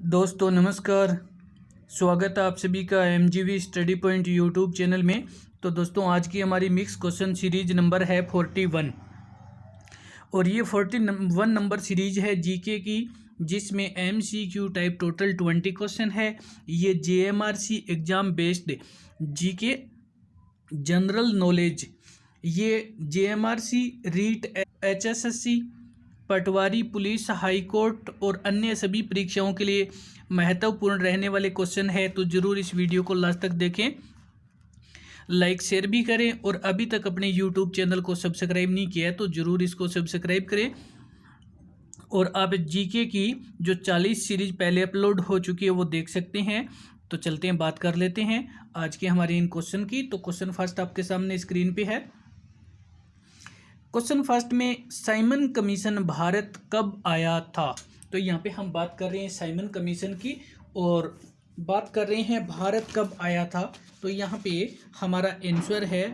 दोस्तों नमस्कार। स्वागत है आप सभी का एमजीवी स्टडी पॉइंट यूट्यूब चैनल में। तो दोस्तों आज की हमारी मिक्स क्वेश्चन सीरीज नंबर है 41 और ये 41 नंबर सीरीज है जीके की, जिसमें एमसीक्यू टाइप टोटल 20 क्वेश्चन है। ये JMRC exam based GK general knowledge, ये JMRC REET HSSC patwari police high court और अन्य सभी परीक्षाओं के लिए महत्वपूर्ण रहने वाले क्वेश्चन है। तो ज़रूर इस वीडियो को लास्ट तक देखें, लाइक शेयर भी करें और अभी तक अपने यूट्यूब चैनल को सब्सक्राइब नहीं किया है तो ज़रूर इसको सब्सक्राइब करें। और आप जीके की जो 40 सीरीज पहले अपलोड हो चुकी है वो देख सकते हैं। तो चलते हैं, बात कर लेते हैं आज के हमारे इन क्वेश्चन की। तो क्वेश्चन फर्स्ट आपके सामने स्क्रीन पे है। क्वेश्चन फर्स्ट में साइमन कमीशन भारत कब आया था। तो यहाँ पे हम बात कर रहे हैं साइमन कमीशन की और बात कर रहे हैं भारत कब आया था। तो यहाँ पे हमारा आंसर है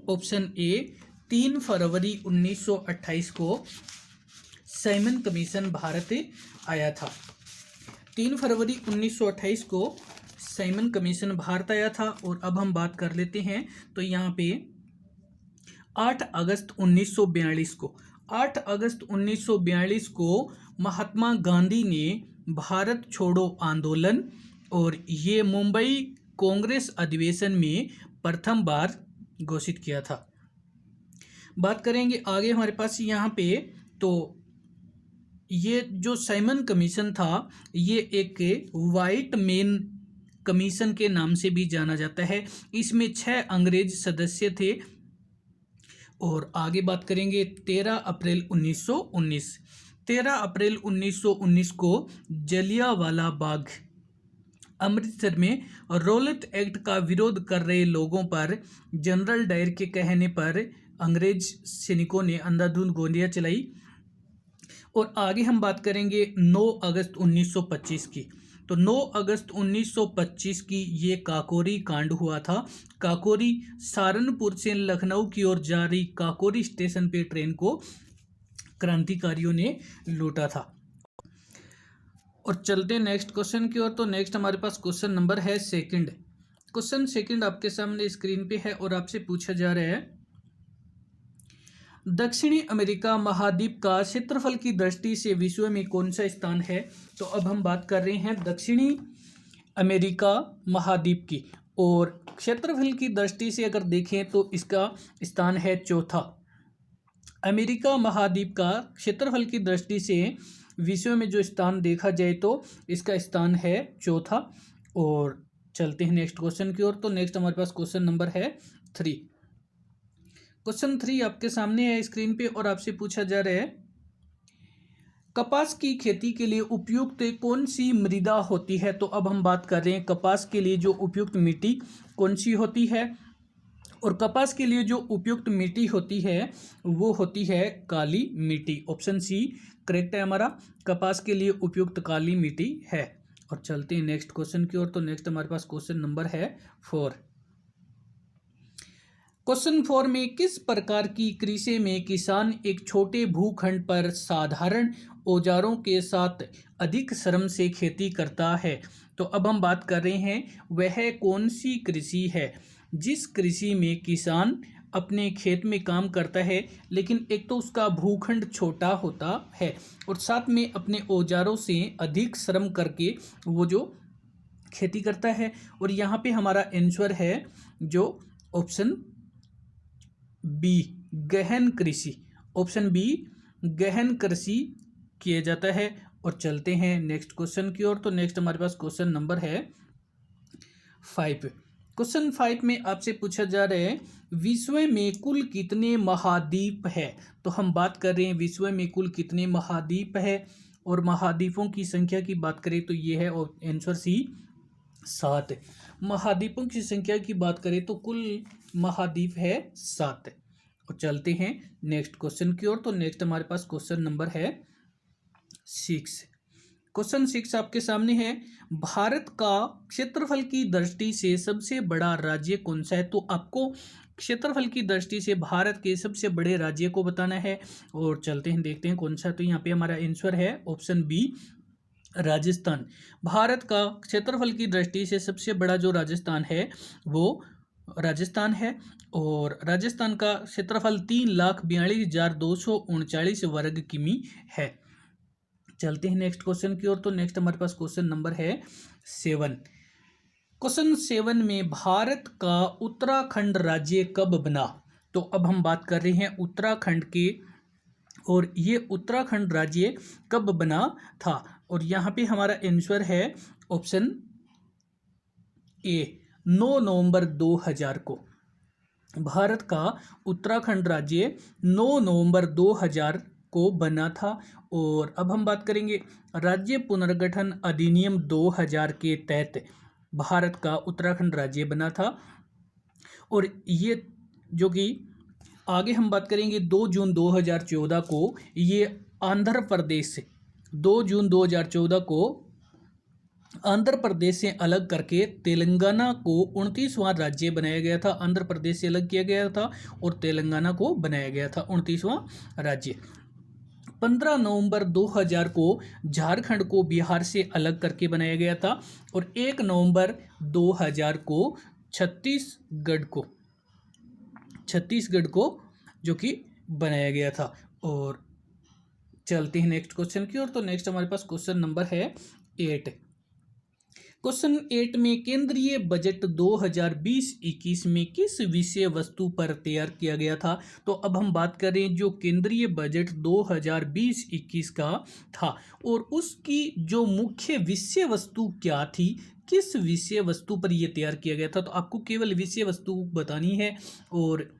ऑप्शन ए 3 फरवरी 1928 को साइमन कमीशन भारत आया था। 3 फरवरी 1928 को साइमन कमीशन भारत आया था। और अब हम बात कर लेते हैं, तो यहाँ पे 8 अगस्त 1942 को 8 अगस्त 1942 को महात्मा गांधी ने भारत छोड़ो आंदोलन और ये मुंबई कांग्रेस अधिवेशन में प्रथम बार घोषित किया था। बात करेंगे आगे हमारे पास यहाँ पे, तो ये जो साइमन कमीशन था ये एक वाइट मैन कमीशन के नाम से भी जाना जाता है। इसमें 6 अंग्रेज सदस्य थे। और आगे बात करेंगे 13 अप्रैल 1919 13 अप्रैल 1919 को जलियांवाला बाग अमृतसर में रौलत एक्ट का विरोध कर रहे लोगों पर जनरल डायर के कहने पर अंग्रेज सैनिकों ने अंधाधुंध गोलियां चलाई। और आगे हम बात करेंगे 9 अगस्त 1925 की। तो 9 अगस्त 1925 की ये काकोरी कांड हुआ था। काकोरी सहारनपुर से लखनऊ की ओर जा रही काकोरी स्टेशन पे ट्रेन को क्रांतिकारियों ने लूटा था। और चलते नेक्स्ट क्वेश्चन की ओर। तो नेक्स्ट हमारे पास क्वेश्चन नंबर है सेकंड। क्वेश्चन सेकंड आपके सामने स्क्रीन पे है और आपसे पूछा जा रहा है, दक्षिणी अमेरिका महाद्वीप का क्षेत्रफल की दृष्टि से विश्व में कौन सा स्थान है। तो अब हम बात कर रहे हैं दक्षिणी अमेरिका महाद्वीप की, और क्षेत्रफल की दृष्टि से अगर देखें तो इसका स्थान है चौथा। अमेरिका महाद्वीप का क्षेत्रफल की दृष्टि से विश्व में जो स्थान देखा जाए तो इसका स्थान है चौथा। और चलते हैं नेक्स्ट क्वेश्चन की ओर। तो नेक्स्ट हमारे पास क्वेश्चन नंबर है 3। क्वेश्चन 3 आपके सामने है स्क्रीन पे और आपसे पूछा जा रहा है, कपास की खेती के लिए उपयुक्त कौन सी मृदा होती है। तो अब हम बात कर रहे हैं कपास के लिए जो उपयुक्त मिट्टी कौन सी होती है। और कपास के लिए जो उपयुक्त मिट्टी होती है वो होती है काली मिट्टी। ऑप्शन सी करेक्ट है हमारा, कपास के लिए उपयुक्त काली मिट्टी है। और चलते हैं नेक्स्ट क्वेश्चन की ओर। तो नेक्स्ट हमारे पास क्वेश्चन नंबर है 4। क्वेश्चन 4 में किस प्रकार की कृषि में किसान एक छोटे भूखंड पर साधारण औजारों के साथ अधिक श्रम से खेती करता है। तो अब हम बात कर रहे हैं वह कौन सी कृषि है जिस कृषि में किसान अपने खेत में काम करता है, लेकिन एक तो उसका भूखंड छोटा होता है और साथ में अपने औजारों से अधिक श्रम करके वो जो खेती करता है। और यहाँ पे हमारा आंसर है जो ऑप्शन बी गहन कृषि। ऑप्शन बी गहन कृषि किया जाता है। और चलते हैं नेक्स्ट क्वेश्चन की ओर। तो नेक्स्ट हमारे पास क्वेश्चन नंबर है 5। क्वेश्चन 5 में आपसे पूछा जा रहा है, विश्व में कुल कितने महाद्वीप है। तो हम बात कर रहे हैं विश्व में कुल कितने महाद्वीप है, और महाद्वीपों की संख्या की बात करें तो ये है आंसर सी 7। महाद्वीपों की संख्या की बात करें तो कुल महाद्वीप है 7। और चलते हैं नेक्स्ट क्वेश्चन की ओर। तो नेक्स्ट हमारे पास क्वेश्चन नंबर है 6। क्वेश्चन 6 आपके सामने है, भारत का क्षेत्रफल की दृष्टि से सबसे बड़ा राज्य कौन सा है। तो आपको क्षेत्रफल की दृष्टि से भारत के सबसे बड़े राज्य को बताना है। और चलते हैं देखते हैं कौन सा। तो यहाँ पे हमारा आंसर है ऑप्शन बी राजस्थान। भारत का क्षेत्रफल की दृष्टि से सबसे बड़ा जो राजस्थान है वो राजस्थान है, और राजस्थान का क्षेत्रफल 3,42,239 वर्ग किमी है। चलते हैं नेक्स्ट क्वेश्चन की ओर। तो नेक्स्ट हमारे पास क्वेश्चन नंबर है 7। क्वेश्चन 7 में भारत का उत्तराखंड राज्य कब बना? तो अब हम बात कर रहे हैं उत्तराखंड के, और ये उत्तराखंड राज्य कब बना था? और यहाँ पे हमारा आंसर है ऑप्शन ए, 9 नवंबर 2000 को। भारत का उत्तराखंड राज्य 9 नवंबर 2000 को बना था। और अब हम बात करेंगे राज्य पुनर्गठन अधिनियम 2000 के तहत भारत का उत्तराखंड राज्य बना था। और ये जो कि आगे हम बात करेंगे 2 जून 2014 को ये आंध्र प्रदेश से 2 जून 2014 को आंध्र प्रदेश से अलग करके तेलंगाना को 29वां राज्य बनाया गया था। आंध्र प्रदेश से अलग किया गया था और तेलंगाना को बनाया गया था 29वां राज्य। 15 नवंबर 2000 को झारखंड को बिहार से अलग करके बनाया गया था, और 1 नवंबर 2000 को छत्तीसगढ़ को जो कि बनाया गया था। और चलते हैं नेक्स्ट क्वेश्चन की ओर। तो नेक्स्ट हमारे पास क्वेश्चन नंबर है 8। क्वेश्चन 8 में केंद्रीय बजट 2020-21 में किस विषय वस्तु पर तैयार किया गया था? तो अब हम बात करें जो केंद्रीय बजट 2020-21 का था, और उसकी जो मुख्य विषय वस्तु क्या थी, किस विषय वस्तु पर यह तैयार किया गया था? तो आपको केवल विषय वस्तु बतानी है, और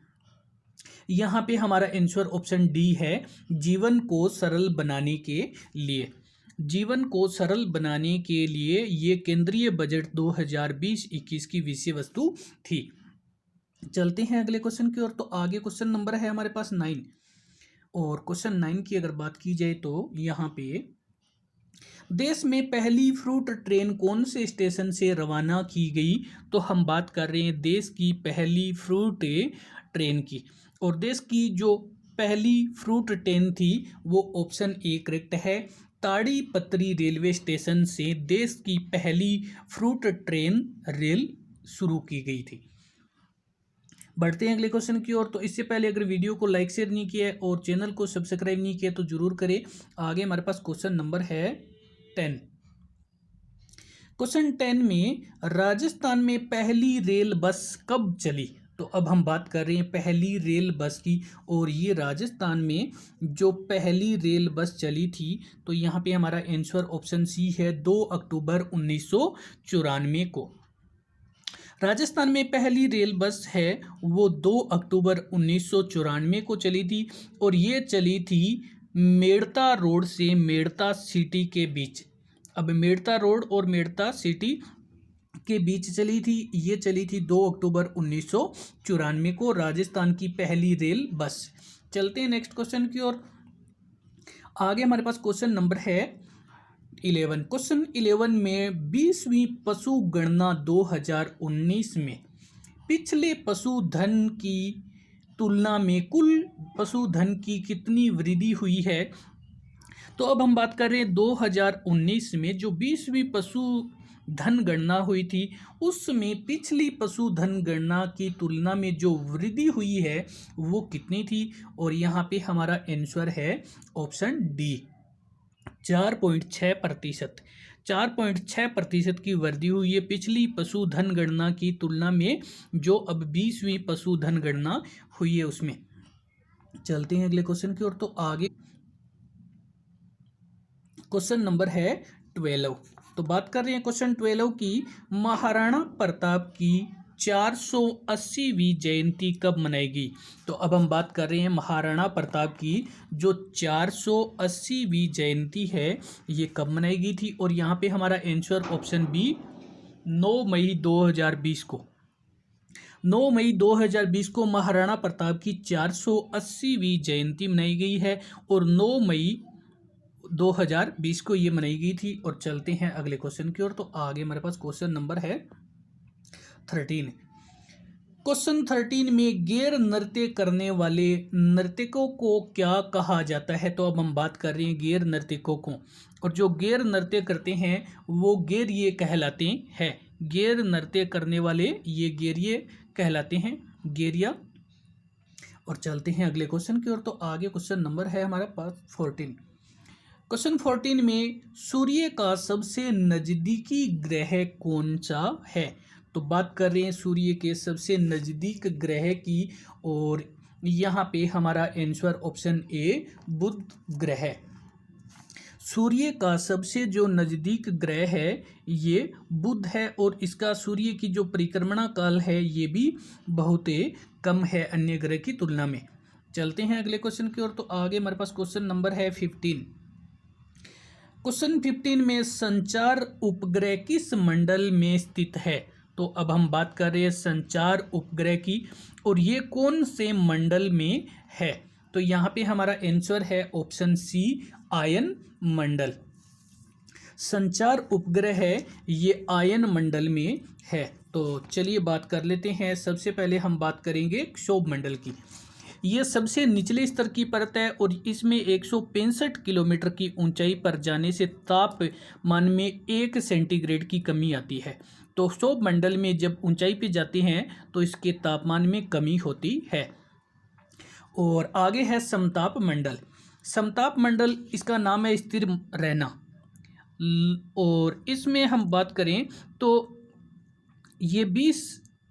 यहाँ पे हमारा आंसर ऑप्शन डी है, जीवन को सरल बनाने के लिए। जीवन को सरल बनाने के लिए ये केंद्रीय बजट 2020-21 की विषय वस्तु थी। चलते हैं अगले क्वेश्चन की ओर। तो आगे क्वेश्चन नंबर है हमारे पास 9, और क्वेश्चन 9 की अगर बात की जाए तो यहाँ पे देश में पहली फ्रूट ट्रेन कौन से स्टेशन से रवाना की गई? तो हम बात कर रहे हैं देश की पहली फ्रूट ट्रेन की, और देश की जो पहली फ्रूट ट्रेन थी वो ऑप्शन ए करेक्ट है। ताड़ीपत्री रेलवे स्टेशन से देश की पहली फ्रूट ट्रेन रेल शुरू की गई थी। बढ़ते हैं अगले क्वेश्चन की ओर। तो इससे पहले अगर वीडियो को लाइक शेयर नहीं किया है और चैनल को सब्सक्राइब नहीं किया तो जरूर करें। आगे हमारे पास क्वेश्चन नंबर है 10। क्वेश्चन 10 में राजस्थान में पहली रेल बस कब चली? तो अब हम बात कर रहे हैं पहली रेल बस की, और ये राजस्थान में जो पहली रेल बस चली थी, तो यहाँ पे हमारा आंसर ऑप्शन सी है, 2 अक्टूबर 1994 को। राजस्थान में पहली रेल बस है वो 2 अक्टूबर 1994 को चली थी, और ये चली थी मेड़ता रोड से मेड़ता सिटी के बीच। अब मेड़ता रोड और मेड़ता सिटी के बीच चली थी, ये चली थी 2 अक्टूबर 1994 को, राजस्थान की पहली रेल बस। चलते हैं नेक्स्ट क्वेश्चन की ओर। आगे हमारे पास क्वेश्चन नंबर है 11। क्वेश्चन 11 में 20वीं पशु गणना 2019 में पिछले पशुधन की तुलना में कुल पशुधन की कितनी वृद्धि हुई है? तो अब हम बात कर रहे हैं 2019 में जो 20वीं पशुधन गणना हुई थी, उसमें पिछली पशुधन गणना की तुलना में जो वृद्धि हुई है वो कितनी थी? और यहाँ पे हमारा आंसर है ऑप्शन डी, 4.6%। 4.6% की वृद्धि हुई है पिछली पशुधन गणना की तुलना में, जो अब 20वीं पशुधन गणना हुई है उसमें। चलते हैं अगले क्वेश्चन की ओर। तो आगे क्वेश्चन नंबर है 12। तो बात कर रहे हैं क्वेश्चन 12 की, महाराणा प्रताप की 480वीं जयंती कब मनाएगी? तो अब हम बात कर रहे हैं महाराणा प्रताप की जो 480वीं जयंती है ये कब मनाई थी, और यहाँ पे हमारा आंसर ऑप्शन बी, 9 मई 2020 को। 9 मई 2020 को महाराणा प्रताप की 480वीं जयंती मनाई गई है, और 9 मई 2020 को ये मनाई गई थी। और चलते हैं अगले क्वेश्चन की ओर। तो आगे हमारे पास क्वेश्चन नंबर है 13। क्वेश्चन 13 में गैर नृत्य करने वाले नर्तकों को क्या कहा जाता है? तो अब हम बात कर रहे हैं गैर नर्तकों को, और जो गैर नृत्य करते हैं वो गैर ये कहलाते हैं। गैर नृत्य करने वाले ये गैरिये कहलाते हैं, गैरिया। और चलते हैं अगले क्वेश्चन की ओर। तो आगे क्वेश्चन नंबर है हमारा पास 14। क्वेश्चन 14 में सूर्य का सबसे नजदीकी ग्रह कौन सा है? तो बात कर रहे हैं सूर्य के सबसे नजदीक ग्रह की, और यहाँ पे हमारा आंसर ऑप्शन ए बुध ग्रह। सूर्य का सबसे जो नजदीक ग्रह है ये बुध है, और इसका सूर्य की जो परिक्रमा काल है ये भी बहुत कम है अन्य ग्रह की तुलना में। चलते हैं अगले क्वेश्चन की ओर। तो आगे हमारे पास क्वेश्चन नंबर है 15। क्वेश्चन 15 में संचार उपग्रह किस मंडल में स्थित है? तो अब हम बात कर रहे हैं संचार उपग्रह की, और ये कौन से मंडल में है? तो यहाँ पे हमारा आंसर है ऑप्शन सी आयन मंडल। संचार उपग्रह है ये आयन मंडल में है। तो चलिए बात कर लेते हैं। सबसे पहले हम बात करेंगे क्षोभ मंडल की। ये सबसे निचले स्तर की परत है, और इसमें 165 किलोमीटर की ऊंचाई पर जाने से तापमान में 1 सेंटीग्रेड की कमी आती है। तो क्षोभ मंडल में जब ऊंचाई पे जाते हैं तो इसके तापमान में कमी होती है। और आगे है समताप मंडल। समताप मंडल इसका नाम है स्थिर रहना, और इसमें हम बात करें तो ये 20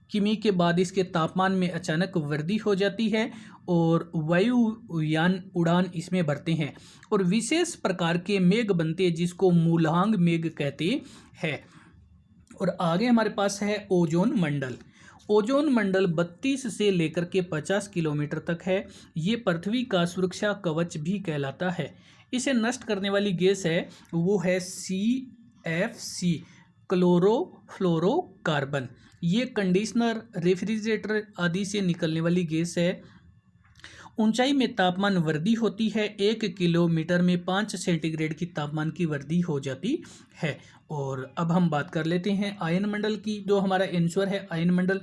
किमी के बाद इसके तापमान में अचानक वृद्धि हो जाती है, और वायुयान उड़ान इसमें भरते हैं, और विशेष प्रकार के मेघ बनते हैं जिसको मूलांग मेघ कहते हैं। और आगे हमारे पास है ओजोन मंडल। ओजोन मंडल 32 से लेकर के 50 किलोमीटर तक है। ये पृथ्वी का सुरक्षा कवच भी कहलाता है। इसे नष्ट करने वाली गैस है वो है CFC, क्लोरोफ्लोरोकार्बन। ये कंडीशनर, रेफ्रिजरेटर आदि से निकलने वाली गैस है। ऊंचाई में तापमान वृद्धि होती है। 1 किलोमीटर में 5 सेंटीग्रेड की तापमान की वृद्धि हो जाती है। और अब हम बात कर लेते हैं आयन मंडल की, जो हमारा आंसर है आयन मंडल।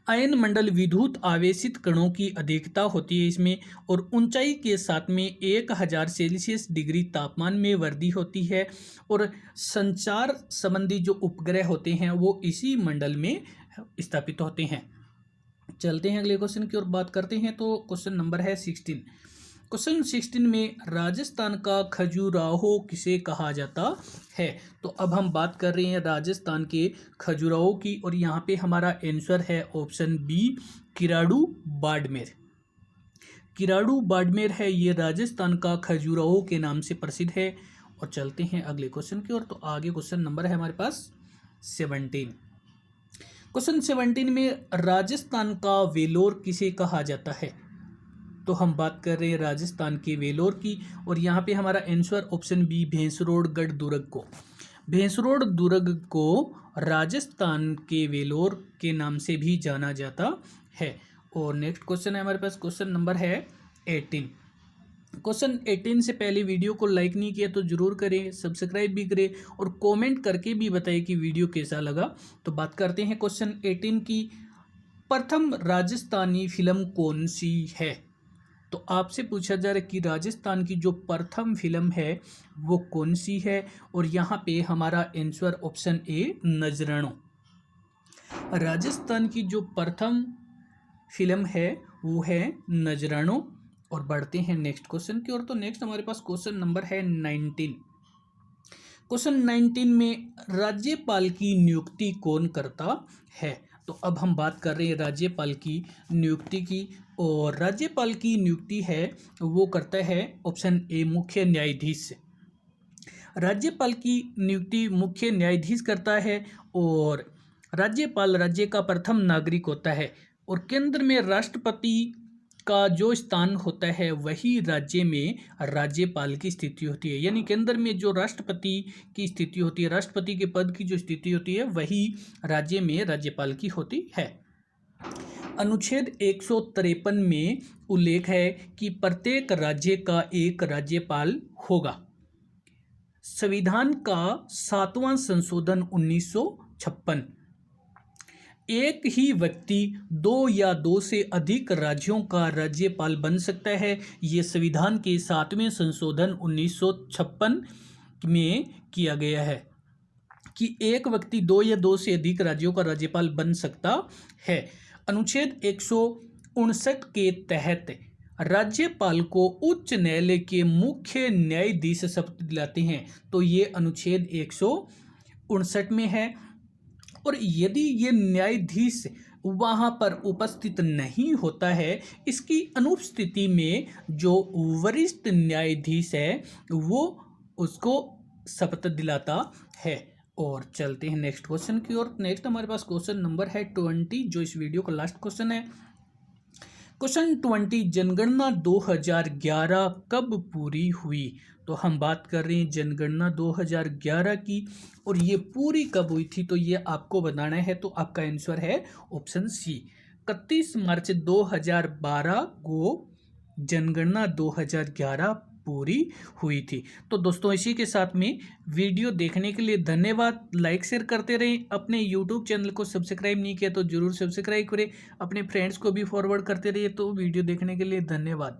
आयन मंडल विद्युत आवेशित कणों की अधिकता होती है इसमें, और ऊंचाई के साथ में 1000 सेल्सियस डिग्री तापमान में वृद्धि होती है। और संचार संबंधी जो उपग्रह होते हैं वो इसी मंडल में स्थापित होते हैं। चलते हैं अगले क्वेश्चन की ओर बात करते हैं। तो क्वेश्चन नंबर है 16। क्वेश्चन 16 में राजस्थान का खजुराहो किसे कहा जाता है? तो अब हम बात कर रहे हैं राजस्थान के खजुराहो की, और यहाँ पे हमारा आंसर है ऑप्शन बी किराड़ू बाड़मेर। किराड़ू बाड़मेर है ये राजस्थान का खजुराहो के नाम से प्रसिद्ध है। और चलते हैं अगले क्वेश्चन की ओर। तो आगे क्वेश्चन नंबर है हमारे पास 17। क्वेश्चन 17 में राजस्थान का वेलोर किसे कहा जाता है? तो हम बात कर रहे हैं राजस्थान के वेलोर की, और यहाँ पे हमारा आंसर ऑप्शन बी भैंसरोडगढ़ दुर्ग को। भैंसरोड दुर्ग को राजस्थान के वेलोर के नाम से भी जाना जाता है। और नेक्स्ट क्वेश्चन है हमारे पास, क्वेश्चन नंबर है 18। क्वेश्चन 18 से पहले वीडियो को लाइक नहीं किया तो जरूर करें, सब्सक्राइब भी करें, और कमेंट करके भी बताएं कि वीडियो कैसा लगा। तो बात करते हैं क्वेश्चन 18 की। प्रथम राजस्थानी फिल्म कौन सी है? तो आपसे पूछा जा रहा है कि राजस्थान की जो प्रथम फिल्म है वो कौन सी है, और यहाँ पे हमारा आंसर ऑप्शन ए नजरानो। राजस्थान की जो प्रथम फिल्म है वो है नजरानो। और बढ़ते हैं नेक्स्ट क्वेश्चन की ओर। तो नेक्स्ट हमारे पास क्वेश्चन नंबर है 19। क्वेश्चन 19 में राज्यपाल की नियुक्ति कौन करता है? तो अब हम बात कर रहे हैं राज्यपाल की नियुक्ति की, और राज्यपाल की नियुक्ति है वो करता है ऑप्शन ए मुख्य न्यायाधीश। राज्यपाल की नियुक्ति मुख्य न्यायाधीश करता है, और राज्यपाल राज्य का प्रथम नागरिक होता है। और केंद्र में राष्ट्रपति का जो स्थान होता है वही राज्य में राज्यपाल की स्थिति होती है। यानी केंद्र में जो राष्ट्रपति की स्थिति होती है, राष्ट्रपति के पद की जो स्थिति होती है वही राज्य में राज्यपाल की होती है। अनुच्छेद 153 में उल्लेख है कि प्रत्येक राज्य का एक राज्यपाल होगा। संविधान का 7वां संशोधन 1956। एक ही व्यक्ति दो या दो से अधिक राज्यों का राज्यपाल बन सकता है। ये संविधान के 7वें संशोधन 1956 में किया गया है कि एक व्यक्ति दो या दो से अधिक राज्यों का राज्यपाल बन सकता है। अनुच्छेद 159 के तहत राज्यपाल को उच्च न्यायालय के मुख्य न्यायाधीश शपथ दिलाते हैं। तो ये अनुच्छेद 159 में है। और यदि ये न्यायाधीश वहाँ पर उपस्थित नहीं होता है, इसकी अनुपस्थिति में जो वरिष्ठ न्यायाधीश है वो उसको शपथ दिलाता है। और चलते हैं नेक्स्ट क्वेश्चन की ओर। नेक्स्ट हमारे पास क्वेश्चन नंबर है 20, जो इस वीडियो का लास्ट क्वेश्चन है। क्वेश्चन 20, जनगणना 2011 कब पूरी हुई? तो हम बात कर रहे हैं जनगणना 2011 की, और ये पूरी कब हुई थी तो ये आपको बताना है। तो आपका आंसर है ऑप्शन सी, 31 मार्च 2012 को जनगणना 2011 पूरी हुई थी। तो दोस्तों इसी के साथ में वीडियो देखने के लिए धन्यवाद। लाइक शेयर करते रहें। अपने यूट्यूब चैनल को सब्सक्राइब नहीं किया तो जरूर सब्सक्राइब करें। अपने फ्रेंड्स को भी फॉरवर्ड करते रहिए। तो वीडियो देखने के लिए धन्यवाद।